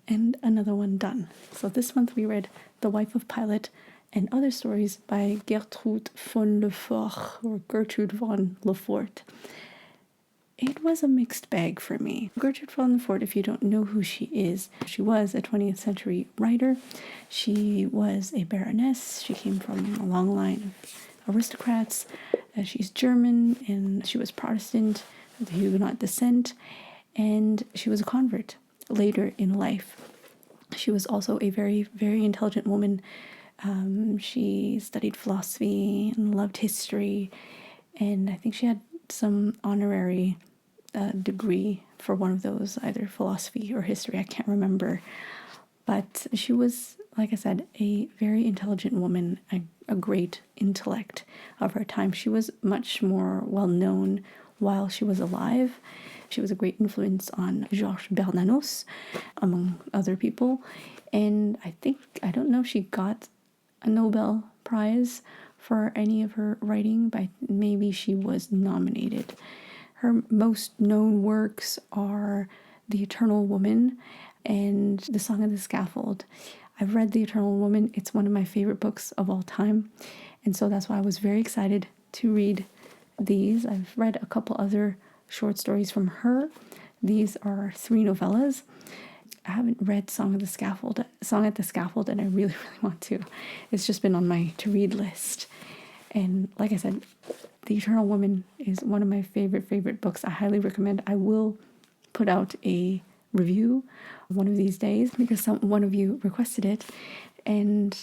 and another one done. So this month we read The Wife of Pilate and Other Stories by Gertrud von Lefort, or Gertrude von Lefort. It was a mixed bag for me. Gertrude von Lefort, if you don't know who she is, she was a 20th century writer. She was a baroness. She came from a long line of aristocrats. She's German, and she was Protestant, of the Huguenot descent, and she was a convert later in life. She was also a very, very intelligent woman. She studied philosophy and loved history, and I think she had some honorary degree for one of those, either philosophy or history, I can't remember. But she was, like I said, a very intelligent woman, a great intellect of her time. She was much more well known while she was alive. She was a great influence on Georges Bernanos, among other people. And I don't know if she got a Nobel Prize for any of her writing, but maybe she was nominated. Her most known works are The Eternal Woman and The Song of the Scaffold. I've read The Eternal Woman. It's one of my favorite books of all time. And so that's why I was very excited to read these. I've read a couple other short stories from her. These are 3 novellas. I haven't read Song at the Scaffold, and I really, really want to. It's just been on my to-read list. And like I said, The Eternal Woman is one of my favorite books. I highly recommend. I will put out a review one of these days because one of you requested it. And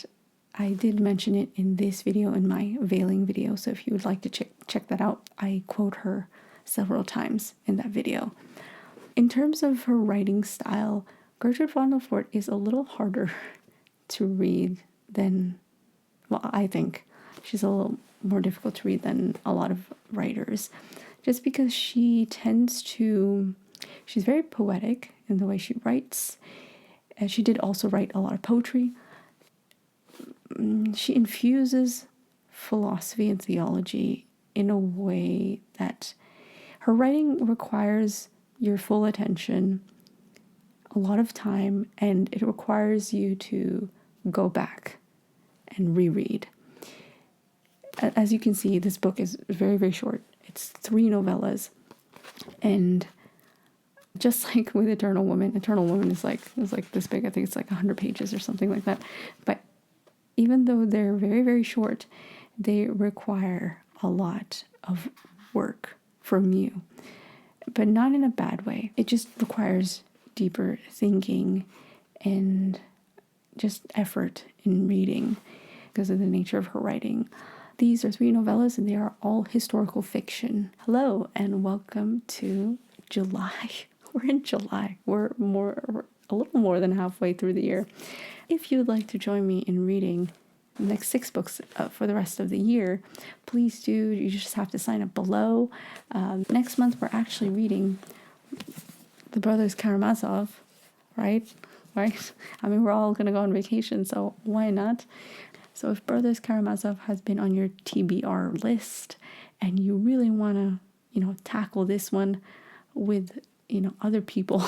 I did mention it in this video, in my veiling video. So if you would like to check that out, I quote her several times in that video. In terms of her writing style, Gertrude von Lefort is a little harder to read than, well, I think. She's a little more difficult to read than a lot of writers, just because she's very poetic in the way she writes. And she did also write a lot of poetry. She infuses philosophy and theology in a way that her writing requires your full attention, a lot of time, and it requires you to go back and reread. As you can see, this book is very, very short. It's 3 novellas. And just like with Eternal Woman is like this big. I think it's like 100 pages or something like that. But even though they're very, very short, they require a lot of work from you. But not in a bad way. It just requires deeper thinking and just effort in reading because of the nature of her writing. These are 3 novellas, and they are all historical fiction. Hello, and welcome to July. We're in July. We're a little more than halfway through the year. If you'd like to join me in reading the next 6 books for the rest of the year, please do. You just have to sign up below. Next month, we're actually reading the Brothers Karamazov, right? I mean, we're all going to go on vacation, so why not? So if Brothers Karamazov has been on your TBR list and you really want to, tackle this one with, other people,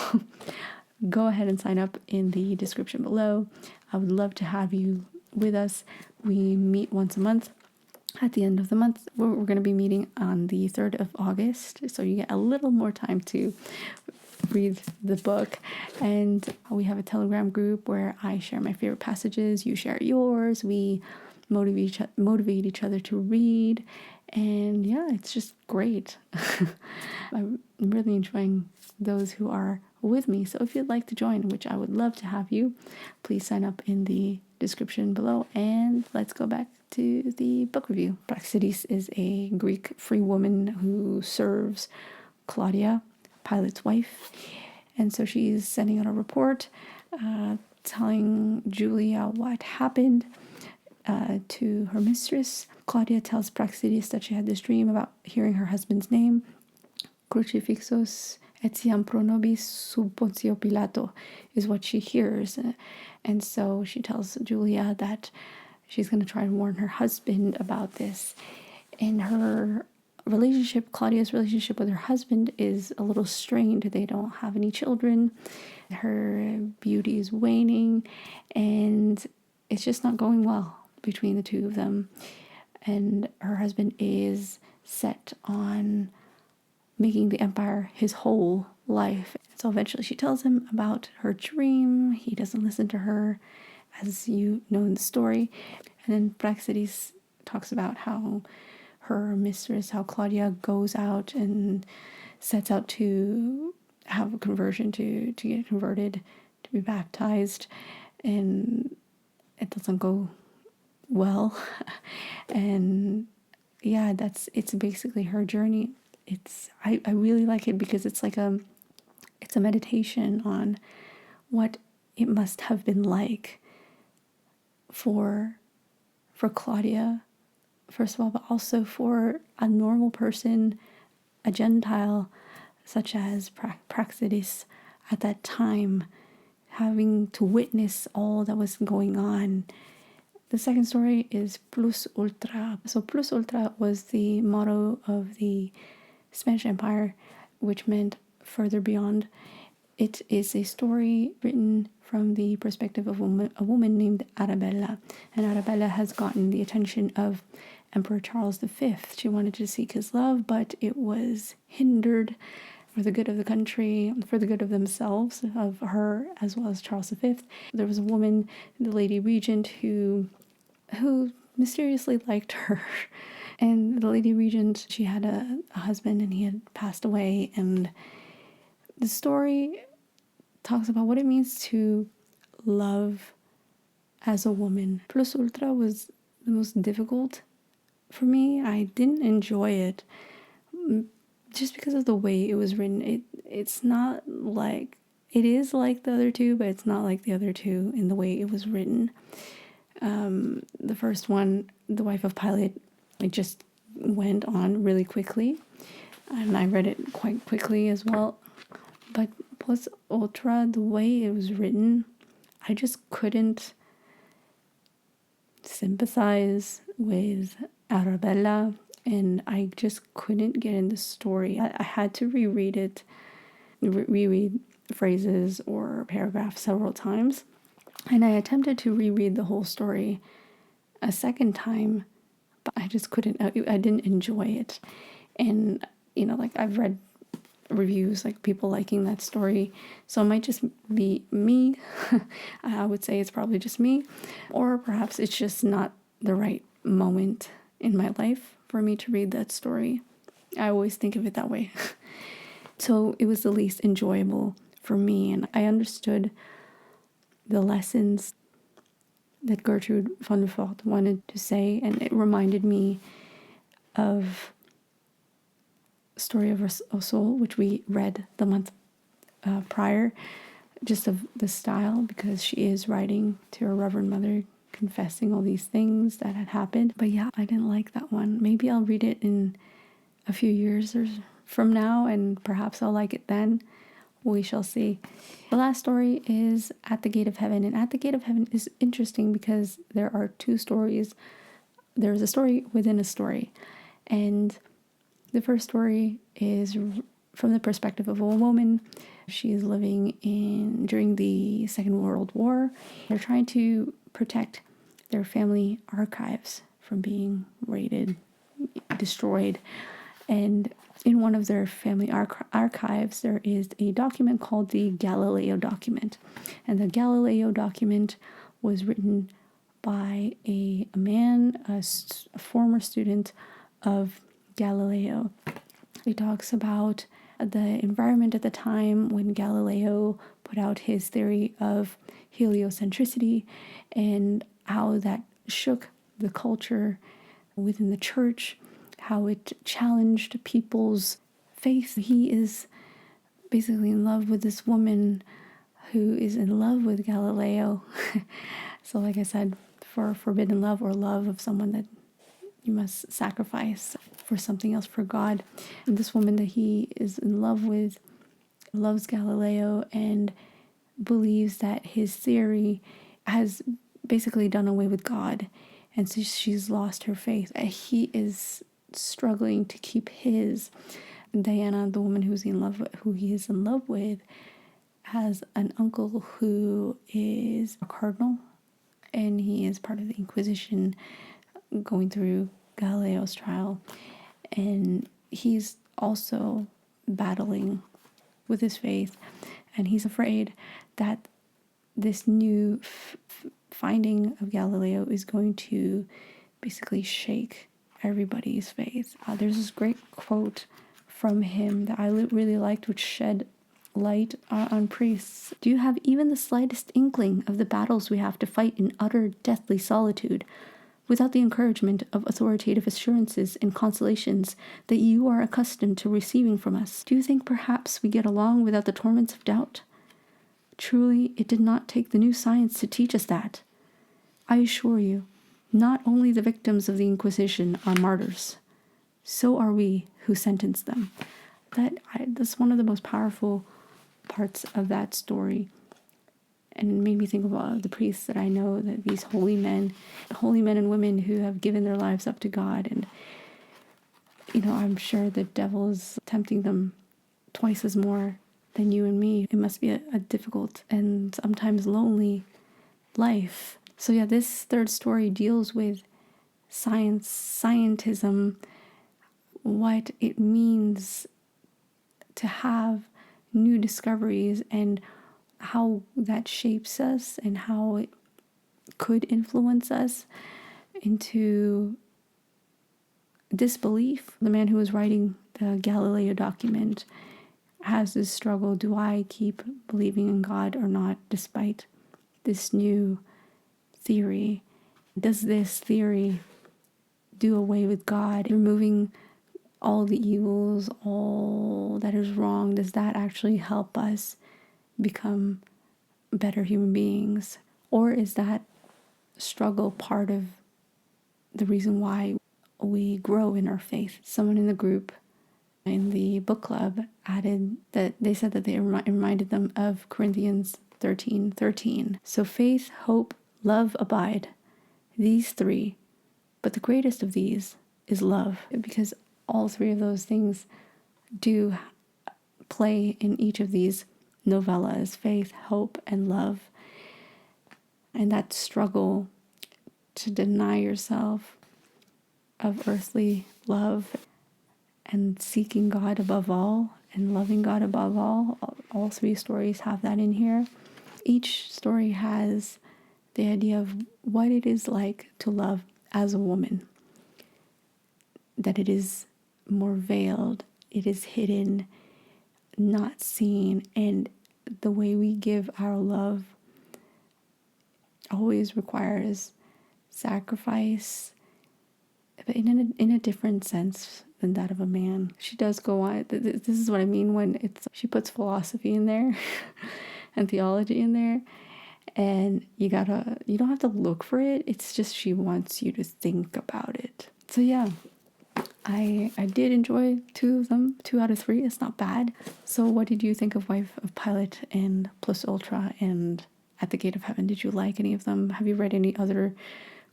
go ahead and sign up in the description below. I would love to have you with us. We meet once a month. At the end of the month, we're going to be meeting on the 3rd of August. So you get a little more time to read the book. And we have a Telegram group where I share my favorite passages, you share yours, we motivate each other to read, and yeah, it's just great. I'm really enjoying those who are with me. So if you'd like to join, which I would love to have you, please sign up in the description below. And let's go back to the book review. Praxedis is a Greek free woman who serves Claudia, Pilate's wife, and so she's sending out a report telling Julia what happened to her mistress. Claudia tells Praxedis that she had this dream about hearing her husband's name. Crucifixus etiam pro nobis sub Pontio Pilato is what she hears. And so she tells Julia that she's going to try and warn her husband about this. And her Claudia's relationship with her husband is a little strained. They don't have any children. Her beauty is waning, and it's just not going well between the two of them. And her husband is set on making the empire his whole life. So eventually she tells him about her dream. He doesn't listen to her, as you know in the story. And then Praxedis talks about how her mistress, how Claudia goes out and sets out to have a conversion, to get converted, to be baptized, and it doesn't go well. And yeah, it's basically her journey. I really like it because it's a meditation on what it must have been like for Claudia, first of all, but also for a normal person, a Gentile such as Praxedis at that time, having to witness all that was going on. The second story is Plus Ultra. So Plus Ultra was the motto of the Spanish Empire, which meant further beyond. It is a story written from the perspective of a woman named Arabella. And Arabella has gotten the attention of Emperor Charles V. She wanted to seek his love, but it was hindered for the good of the country, for the good of themselves, of her as well as Charles V. There was a woman, the Lady Regent, who mysteriously liked her. And the Lady Regent, she had a husband and he had passed away. And the story talks about what it means to love as a woman. Plus Ultra was the most difficult for me. I didn't enjoy it just because of the way it was written. It's not like, it is like the other two, but it's not like the other two in the way it was written. The first one, The Wife of Pilate, it just went on really quickly, and I read it quite quickly as well. But Plus Ultra, the way it was written, I just couldn't sympathize with Arabella, and I just couldn't get in the story. I had to reread it, reread phrases or paragraphs several times, and I attempted to reread the whole story a second time, but I just couldn't. I didn't enjoy it. And I've read reviews, like people liking that story, so it might just be me. I would say it's probably just me, or perhaps it's just not the right moment in my life for me to read that story. I always think of it that way. So it was the least enjoyable for me, and I understood the lessons that Gertrud von der Fort wanted to say, and it reminded me of Story of a Soul, which we read the month prior, just of the style, because she is writing to her Reverend Mother, confessing all these things that had happened. But yeah, I didn't like that one. Maybe I'll read it in a few years or from now, and perhaps I'll like it then. We shall see. The last story is At the Gate of Heaven, and At the Gate of Heaven is interesting because there are two stories. There's a story within a story, and the first story is from the perspective of a woman. She is living during the Second World War. They're trying to protect their family archives from being raided, destroyed. And in one of their family archives, there is a document called the Galileo document. And the Galileo document was written by a man, a former student of Galileo. He talks about the environment at the time when Galileo put out his theory of heliocentricity and how that shook the culture within the church, how it challenged people's faith. He is basically in love with this woman who is in love with Galileo. So like I said, for forbidden love, or love of someone that you must sacrifice for something else, for God. And this woman that he is in love with loves Galileo and believes that his theory has basically done away with God. And so she's lost her faith. He is struggling to keep his. Diana, the woman who he is in love with, has an uncle who is a cardinal, and he is part of the Inquisition going through Galileo's trial. And he's also battling with his faith, and he's afraid that this new finding of Galileo is going to basically shake everybody's faith. There's this great quote from him that I really liked, which shed light on priests. Do you have even the slightest inkling of the battles we have to fight in utter deathly solitude, without the encouragement of authoritative assurances and consolations that you are accustomed to receiving from us? Do you think perhaps we get along without the torments of doubt? Truly, it did not take the new science to teach us that. I assure you, not only the victims of the Inquisition are martyrs, so are we who sentence them. That's one of the most powerful parts of that story. And it made me think about the priests that I know, that these holy men and women who have given their lives up to God. And, I'm sure the devil is tempting them twice as more than you and me. It must be a difficult and sometimes lonely life. So yeah, this third story deals with scientism, what it means to have new discoveries, and how that shapes us, and how it could influence us into disbelief. The man who was writing the Galileo document has this struggle. Do I keep believing in God or not, despite this new theory? Does this theory do away with God, removing all the evils, all that is wrong? Does that actually help us become better human beings? Or is that struggle part of the reason why we grow in our faith? Someone in the group, in the book club, added that they said that it reminded them of Corinthians 13:13. So faith, hope, love abide, these three, but the greatest of these is love, because all three of those things do play in each of these novellas: faith, hope, and love. And that struggle to deny yourself of earthly love and seeking God above all and loving God above all three stories have that in here. Each story has the idea of what it is like to love as a woman, that it is more veiled, it is hidden, not seen, and the way we give our love always requires sacrifice, but in a different sense than that of a man. She does go on. This is what I mean when she puts philosophy in there and theology in there, and you don't have to look for it. It's just she wants you to think about it. So yeah, I did enjoy two of them, 2 out of 3. It's not bad. So what did you think of Wife of Pilate and Plus Ultra and At the Gate of Heaven? Did you like any of them? Have you read any other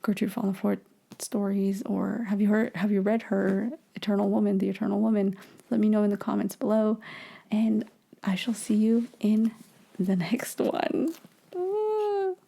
Gertrud Fallenfort stories, or have you read her Eternal Woman, The Eternal Woman? Let me know in the comments below, and I shall see you in the next one.